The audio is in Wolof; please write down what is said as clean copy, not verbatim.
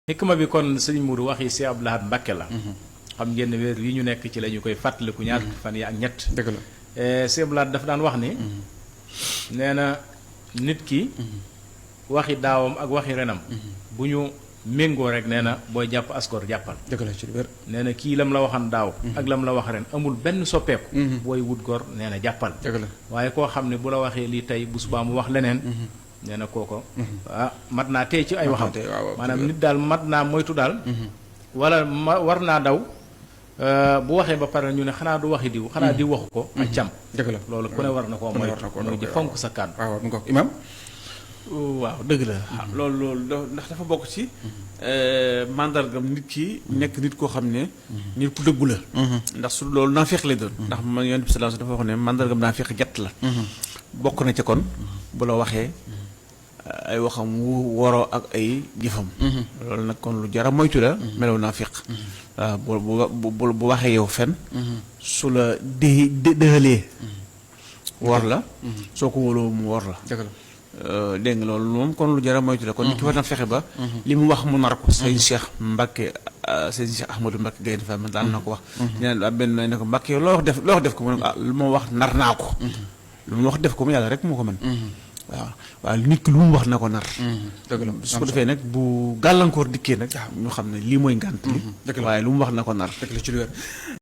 xikma bi kon sëñ Mourou waxi si Abdou Lahad Mbacké la. xam ngeen ne weer yi ñu nekk ci la ñu koy fàttaliku ñaar fan yi ak ñett. dëgg la si Abdou Lahad dafa daan wax ni. nee na nit ki. waxi daawam ak waxi renam. bu ñu méngoo rek nee na booy jàpp askor jàppal. dëgg la ci wér. nee na kii lam la waxan daaw. ak lam la wax ren amul benn soppeeku. booy wut gor nee na jàppal. dëgg la waaye koo xam ne bu la waxee lii tey bu subaa mu wax leneen. nee na kooko mat naa tey ci ay waxam. maanaam nit daal mat naa moytu daal. wala war naa daw. bu waxee ba pare ñu ne xanaa du waxi diw xanaa diw waxu ko. ak cam. dëgg la loolu ku ne war na koo moytu mooy di fonk sa kàddu. waaw mu ngoog imam waaw dëgg la loolu ndax dafa bokk ci mandargam nit ki nekk nit koo xam ne nit ku dëggu la ndax su loolu naafeq lay doon ndax man Yonent bi sallallahu alayhi wasallam dafa wax ne mandargam naafeq jett la bokk na ca kon bu la waxee ay waxam waroo ak ay jëfam loolu nag kon lu jara moytu la melaw naafeq waaw bu waxee yow fen su la dëhalee war la soo ko wóoloo mu war la dëgg la dégg nga loolu moom kon lu jar a moytu la kon nit ki war na fexe ba li mu wax mu nar ko sëñ Cheikh Mbacké sëñ Cheikh Ahmadou Mbacké Gaïndé Fatma daan na ko wax ñeneen benn ne ko Mbacké loo wax def ko mu ne ko lu ma wax nar naa ko lu mu wax def ko mu yàlla rek moo ko mën waaw nit ki lu mu wax na ko nar dëgg la su ko defee nag bu gàllankoor dikkee nag ñu xam ne lii mooy ngànt li waaye lu mu wax na ko nar dëgg la ci lu wér